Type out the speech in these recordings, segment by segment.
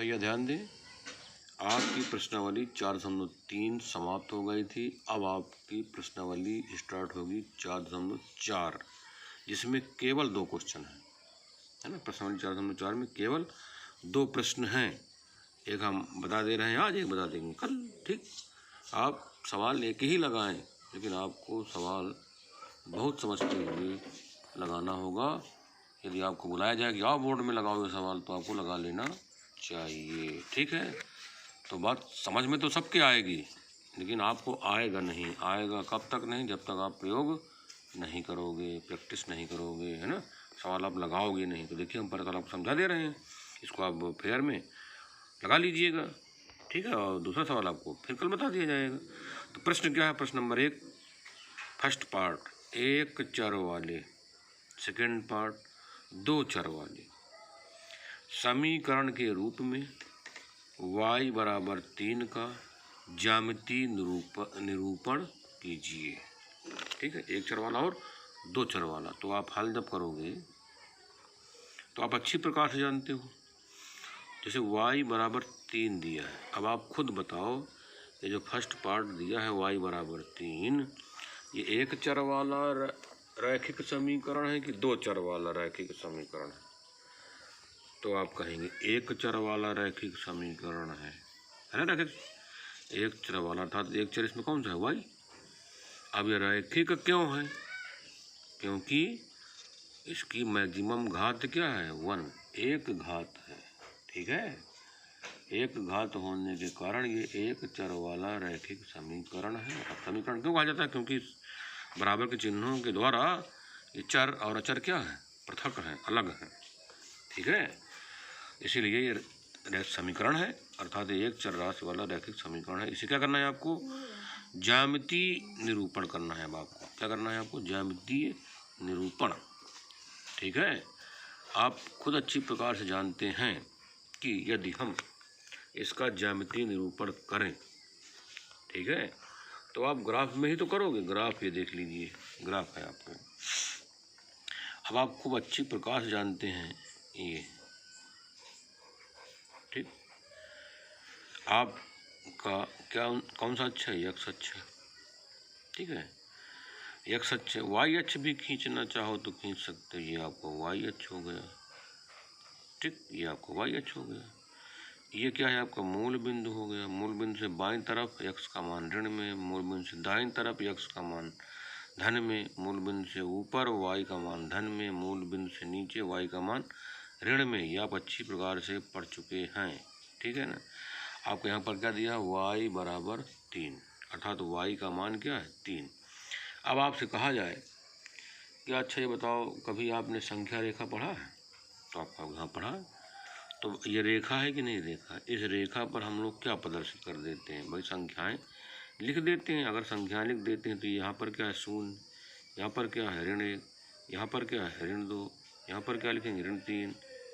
भैया ध्यान दें, आपकी प्रश्नावली 4.3 समाप्त हो गई थी। अब आपकी प्रश्नावली स्टार्ट होगी 4.4, जिसमें केवल 2 क्वेश्चन है ना। प्रश्नावली 4.4 में केवल 2 प्रश्न हैं। एक हम बता दे रहे हैं आज, एक बता देंगे कल। ठीक, आप सवाल एक ही लगाएं, लेकिन आपको सवाल बहुत समझते हुए लगाना होगा। यदि आपको बुलाया जाए कि आप बोर्ड में लगाओगे सवाल, तो आपको लगा लेना चाहिए। ठीक है, तो बात समझ में तो सबके आएगी, लेकिन आपको आएगा नहीं। आएगा कब तक नहीं? जब तक आप प्रयोग नहीं करोगे, प्रैक्टिस नहीं करोगे, है ना। सवाल आप लगाओगे नहीं। तो देखिए, हम पर आपको समझा दे रहे हैं, इसको आप फेयर में लगा लीजिएगा। ठीक है, और दूसरा सवाल आपको फिर कल बता दिया जाएगा। तो प्रश्न क्या है? प्रश्न नंबर 1, फर्स्ट पार्ट, 1 चर वाले, सेकेंड पार्ट 2 चर वाले समीकरण के रूप में y बराबर 3 का ज्यामितीय निरूपण कीजिए। ठीक है, 1 चर वाला और 2 चर वाला। तो आप हल जब करोगे तो आप अच्छी प्रकार से जानते हो। जैसे y बराबर 3 दिया है, अब आप खुद बताओ, ये जो फर्स्ट पार्ट दिया है y बराबर 3, ये 1 चर वाला रैखिक समीकरण है कि 2 चर वाला रैखिक समीकरण है? तो आप कहेंगे 1 चर वाला रैखिक समीकरण है ना। रैखिक 1 चर वाला, अर्थात 1 चर इसमें कौन सा है? y। अब ये रैखिक क्यों है? क्योंकि इसकी मैक्सिमम घात क्या है? 1, 1 घात है। ठीक है, 1 घात होने के कारण ये 1 चर वाला रैखिक समीकरण है। अब समीकरण क्यों कहा जाता है? क्योंकि बराबर के चिन्हों के द्वारा ये चर और अचर क्या है? पृथक है, अलग है। ठीक है, इसीलिए ये समीकरण है, अर्थात 1 चर राशि वाला रैखिक समीकरण है। इसे क्या करना है आपको? ज्यामितीय निरूपण करना है। अब आपको क्या करना है? आपको ज्यामितीय निरूपण। ठीक है, आप खुद अच्छी प्रकार से जानते हैं कि यदि हम इसका ज्यामितीय निरूपण करें, ठीक है, तो आप ग्राफ में ही तो करोगे। ग्राफ ये देख लीजिए, ग्राफ है आपको। अब आप खूब अच्छी प्रकार से जानते हैं ये। ठीक, आपका क्या कौन सा अच्छा है? x अच्छा है। ठीक है, x अच्छा है। y अक्ष भी खींचना चाहो तो खींच सकते हो। ये आपको y अक्ष हो गया। ठीक, ये आपको y अक्ष हो गया। ये क्या है? आपका मूल बिंदु हो गया। मूल बिंदु से बाईं तरफ x का मान ऋण में, मूल बिंदु से दाईं तरफ x का मान धन में, मूल बिंदु से ऊपर y का मान धन में, मूल बिंदु से नीचे y का मान ऋण में। ये आप अच्छी प्रकार से पढ़ चुके हैं। ठीक है ना। आपको यहाँ पर क्या दिया? y बराबर 3, अर्थात y का मान क्या है? 3। अब आपसे कहा जाए कि अच्छा ये बताओ, कभी आपने संख्या रेखा पढ़ा है? तो आपका यहाँ पढ़ा। तो ये रेखा है कि नहीं रेखा? इस रेखा पर हम लोग क्या प्रदर्शित कर देते हैं? भाई संख्याएं लिख देते हैं। अगर संख्याएं लिख देते हैं तो यहाँ पर क्या है? शून्य। यहाँ पर क्या है? ऋण 1। यहाँ पर क्या है? ऋण 2। यहाँ पर क्या लिखेंगे? ऋण 3।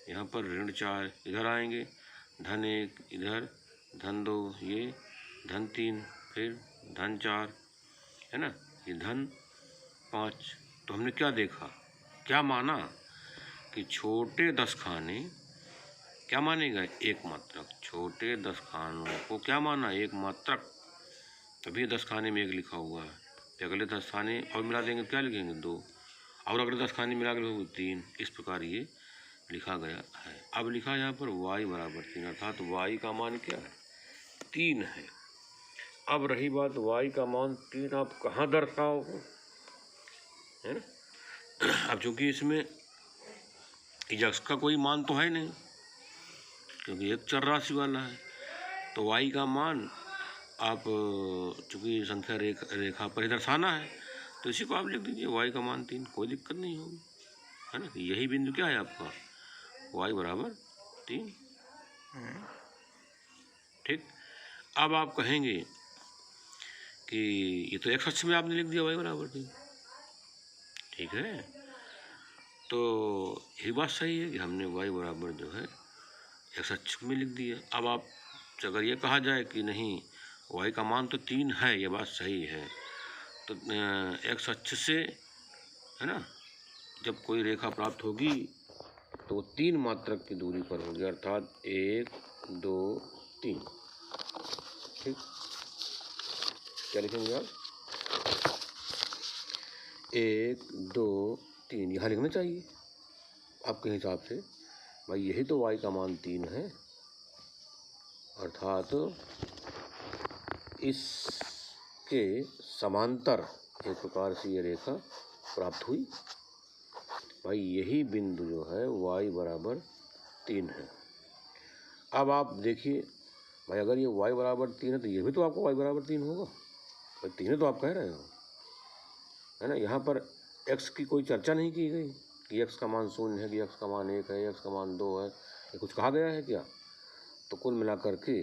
यहाँ पर ऋण 4। इधर आएंगे धन 1, इधर धन 2, ये धन 3, फिर धन 4, है ना, ये धन 5। तो हमने क्या देखा, क्या माना कि छोटे 10 खाने क्या मानेगा? एक मात्रक। छोटे 10 खानों को क्या माना? एक मात्रक। तभी 10 खाने में 1 लिखा हुआ है। फिर अगले 10 खाने और मिला देंगे, क्या लिखेंगे? 2, और अगले 10 खाने मिला के 3। इस प्रकार ये लिखा गया है। अब लिखा यहाँ पर y बराबर 3, अर्थात y का मान क्या है? 3 है। अब रही बात y का मान 3 आप कहाँ दर्शाओगे, है ना। अब चूंकि इसमें x का कोई मान तो है नहीं, क्योंकि 1 चर राशि वाला है, तो y का मान आप चूँकि संख्या रेखा पर ही दर्शाना है, तो इसी को आप लिख दीजिए y का मान 3। कोई दिक्कत नहीं होगी, है ना। यही बिंदु क्या है आपका? y बराबर 3। ठीक, अब आप कहेंगे कि ये तो x अक्ष में आपने लिख दिया y बराबर 3। ठीक है, तो यही बात सही है कि हमने y बराबर जो है x अक्ष में लिख दिया। अब आप अगर ये कहा जाए कि नहीं y का मान तो 3 है, ये बात सही है, तो x अक्ष से, है ना, जब कोई रेखा प्राप्त होगी तो वो 3 मात्रक की दूरी पर होगी, अर्थात 1, 2 3। ठीक, क्या लिखेंगे आप? 1 2 3 यहाँ लिखना चाहिए आपके हिसाब से। भाई यही तो y का मान 3 है, अर्थात इसके समांतर एक प्रकार से ये रेखा प्राप्त हुई। भाई यही बिंदु जो है y बराबर 3 है। अब आप देखिए भाई, अगर ये y बराबर 3 है तो ये भी तो आपको y बराबर 3 होगा। भाई 3 है तो आप कह रहे हो, है ना। यहाँ पर x की कोई चर्चा नहीं की गई कि x का मान 0 है, कि x का मान 1 है, x का मान 2 है, ये कुछ कहा गया है क्या? तो कुल मिलाकर के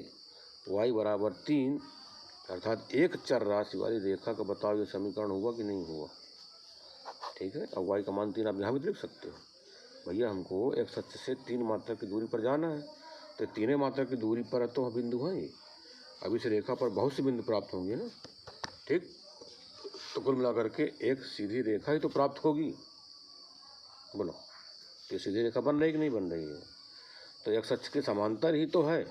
y बराबर 3 अर्थात एक चर राशि वाली रेखा का बताओ ये समीकरण हुआ कि नहीं हुआ? ठीक है। अब y का मान 3 आप यहाँ भी लिख सकते हो। भैया हमको x अक्ष से 3 मात्रक की दूरी पर जाना है, तो 3 मात्रक की दूरी पर तो बिंदु है ये। अब इस रेखा पर बहुत से बिंदु प्राप्त होंगे ना। ठीक, तो कुल मिलाकर के एक सीधी रेखा ही तो प्राप्त होगी। बोलो, ये सीधी रेखा बन रही कि नहीं बन रही है? तो x अक्ष के समांतर ही तो है।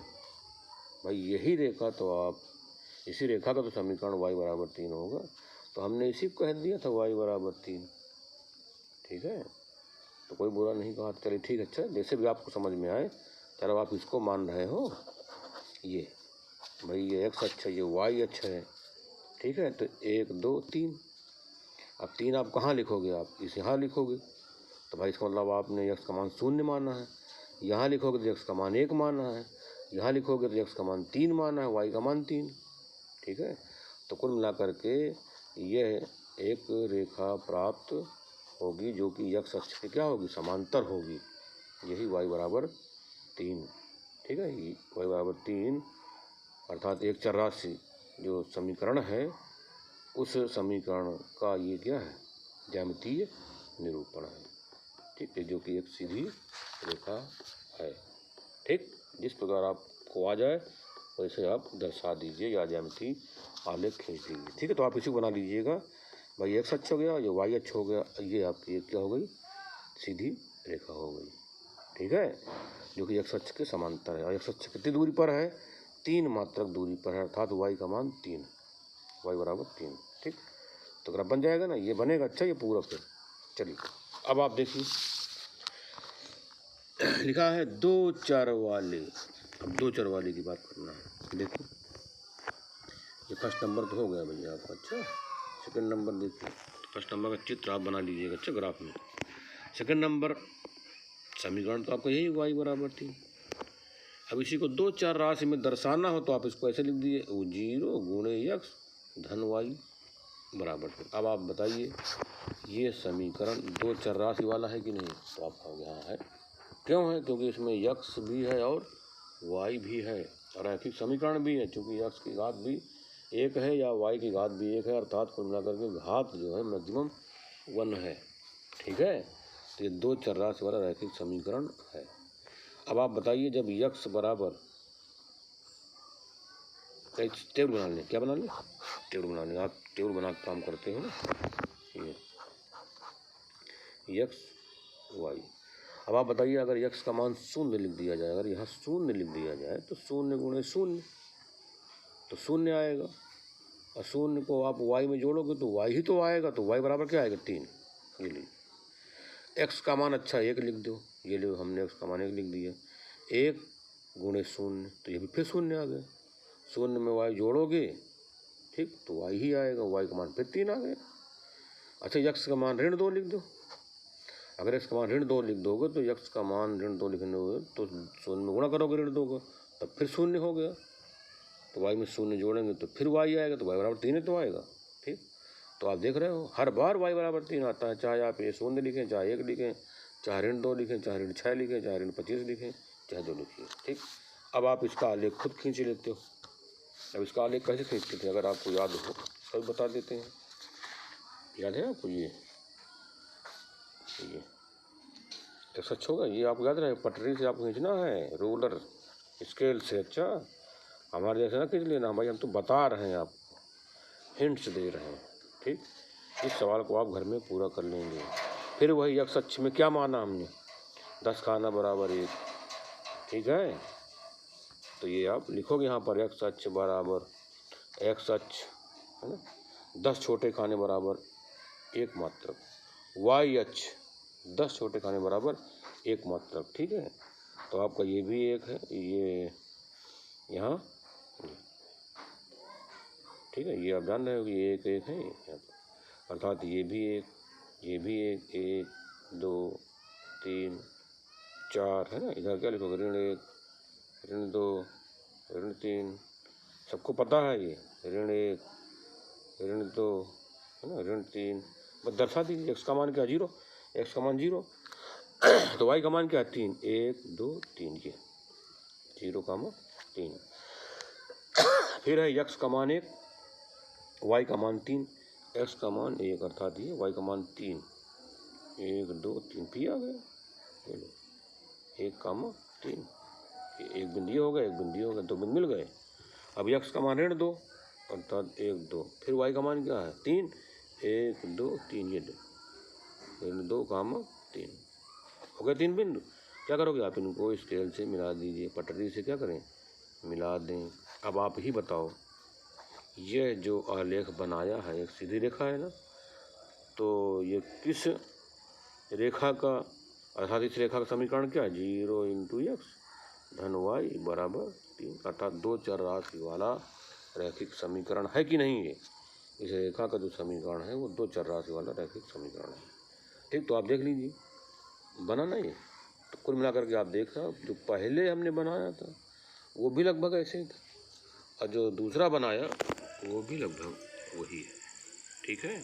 भाई यही रेखा तो आप, इसी रेखा का तो समीकरण y बराबर 3 होगा। तो हमने इसी को कह दिया था y बराबर 3। ठीक है, तो कोई बुरा नहीं कहा। चलिए ठीक है, अच्छा जैसे भी आपको समझ में आए। चलो आप इसको मान रहे हो, ये भाई ये x अक्ष है, ये y अक्ष है। ठीक है, तो 1 2 3। अब 3 आप कहाँ लिखोगे? आप इस यहाँ लिखोगे। तो भाई इसका मतलब आपने x का मान 0 माना है। यहाँ लिखोगे तो x का मान 1 माना है। यहाँ लिखोगे तो x का मान 3 माना है, y का मान 3। ठीक है, तो कुल मिलाकर के यह एक रेखा प्राप्त होगी जो कि x अक्ष के क्या होगी? समांतर होगी। यही y बराबर 3। ठीक है, y बराबर 3 अर्थात एक चर राशि जो समीकरण है, उस समीकरण का ये क्या है? ज्यामितीय निरूपण है। ठीक है, जो कि एक सीधी रेखा है। ठीक, जिस प्रकार आपको आ जाए वैसे आप दर्शा दीजिए या ज्यामिति आलेख खींच दीजिए। ठीक है, तो आप इसी को बना लीजिएगा। भाई x अक्ष हो गया, ये y अक्ष हो गया, ये आपकी क्या हो गई? सीधी रेखा हो गई। ठीक है, जो कि x अक्ष के समांतर है। और x अक्ष कितनी दूरी पर है? 3 मात्रक दूरी पर है, अर्थात y का मान 3, y बराबर 3। ठीक, तो ग्राफ बन जाएगा ना, ये बनेगा। अच्छा, ये पूरा फिर चलिए अब आप देखिए लिखा है 2 चर वाले। अब 2 चर वाले की बात करना है। देखो ये फर्स्ट नंबर तो हो गया भैया आपका। अच्छा, सेकंड नंबर देखिए, फर्स्ट नंबर का चित्र आप बना लीजिएगा। अच्छा, ग्राफ में सेकंड नंबर समीकरण तो आपका यही y बराबर 3। अब इसी को 2 चर राशि में दर्शाना हो तो आप इसको ऐसे लिख दीजिए, 0 गुणे x धन y बराबर 3। अब आप बताइए ये समीकरण 2 चर राशि वाला है कि नहीं? तो आप कहोगे हाँ है। क्यों है? क्योंकि इसमें x भी है और y भी है और रैखिक समीकरण भी है। चूँकि x की घात भी 1 है या y की घात भी 1 है, अर्थात कुल मिलाकर के घात जो है मैक्सिमम 1 है। ठीक है, तो ये 2 चर राशि वाला रैखिक समीकरण है। अब आप बताइए जब x बराबर, टेबल बना लें। क्या बना लें? टेबल बना लें। आप टेबल बना के काम करते हो ना, ये x y। अब आप बताइए अगर x का मान 0 लिख दिया जाए, अगर यहाँ 0 लिख दिया जाए तो 0 गुणे 0 तो 0 आएगा। और 0 को आप y में जोड़ोगे तो y ही तो आएगा। तो y बराबर क्या आएगा? 3। ये लीजिए x का मान, अच्छा 1 लिख दो। ये लो, हमने x का मान 1 लिख दिया। 1 गुणे 0 तो ये भी फिर 0 आ गया। 0 में y जोड़ोगे, ठीक, तो y ही आएगा। y का मान फिर 3 आ गया। अच्छा, x का मान ऋण 2 लिख दो। अगर x का मान ऋण 2 लिख दोगे तो x का मान ऋण 2 लिखने हो तो 0 में गुणा करोगे ऋण 2 को, तब फिर 0 हो गया। तो y में 0 जोड़ेंगे तो फिर y आएगा। तो y बराबर 3 तो आएगा। ठीक, तो आप देख रहे हो हर बार y बराबर 3 आता है। चाहे आप ये 0 लिखें, चाहे 1 लिखें, चाहे ऋण 2 लिखें, चाहे ऋण 6 लिखें, चाहे ऋण 25 लिखें, चाहे 2 लिखिए। ठीक, अब आप इसका आलेख खुद खींच लेते हो। अब इसका आलेख कैसे खींचते थे अगर आपको याद हो तो बता देते हैं। याद है आपको? ये सच होगा, ये आपको याद रहे। पटरी से आपको खींचना है, रोलर स्केल से। अच्छा, हमारे जैसे ना खींच लेना भाई, हम तो बता रहे हैं, आपको हिंट्स दे रहे हैं। ठीक, इस सवाल को आप घर में पूरा कर लेंगे। फिर वही x अक्ष में क्या माना हमने? 10 खाना बराबर 1। ठीक है, तो ये आप लिखोगे यहाँ पर x अक्ष बराबर x अक्ष है ना, 10 छोटे खाने बराबर 1 मात्रक, y अक्ष 10 छोटे खाने बराबर 1 मात्रक। ठीक है, तो आपका ये भी एक है, ये यहाँ, ठीक है, ये आप जान रहे हो कि ये एक एक है यहाँ पर, अर्थात ये भी एक, ये भी एक, 1 2 3 4 है ना। इधर क्या लिखोगे, ऋण 1 ऋण 2 ऋण 3, सबको पता है ये, ऋण 1 ऋण 2 है ना, ऋण 3, बस दर्शा दीजिए। x का मान क्या, 0, x का मान 0 तो y का मान क्या है, 3, 1 2 3, ये 0, 3। फिर है x का मान 1, y का मान 3, x का मान 1, अर्थात ये y का मान 3, 1 2 3, पी आ गया, 1, 3, एक बिंदु हो गया, एक बिंदु हो गया, 2 बिंदु मिल गए। अब x का मान ऋण 2, अर्थात 1 2, फिर y का मान क्या है, 3, 1 2 3, ये ऋण 2, 3 हो गए 3 बिंदु। क्या करोगे आप, इनको स्केल से मिला दीजिए, पटरी से क्या करें, मिला दें। अब आप ही बताओ, यह जो आलेख बनाया है एक सीधी रेखा है ना, तो ये किस रेखा का, अर्थात इस रेखा का समीकरण क्या है, 0 × x धन y बराबर 3, अर्थात 2 चर राशि वाला रैखिक समीकरण है कि नहीं। ये इस रेखा का जो समीकरण है वो 2 चर राशि वाला रैखिक समीकरण है। ठीक, तो आप देख लीजिए बनाना ये, तो कुल मिलाकर के आप देख रहे हो, जो पहले हमने बनाया था वो भी लगभग ऐसे ही था, और जो दूसरा बनाया वो भी लगभग वही है। ठीक है,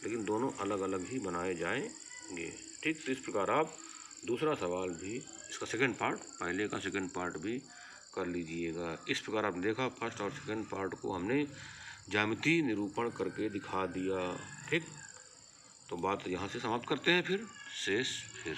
लेकिन दोनों अलग अलग ही बनाए जाएंगे। ठीक, तो इस प्रकार आप दूसरा सवाल भी, इसका सेकंड पार्ट, पहले का सेकंड पार्ट भी कर लीजिएगा। इस प्रकार आपने देखा फर्स्ट और सेकंड पार्ट को हमने ज्यामिति निरूपण करके दिखा दिया। ठीक, तो बात यहाँ से समाप्त करते हैं, फिर शेष फिर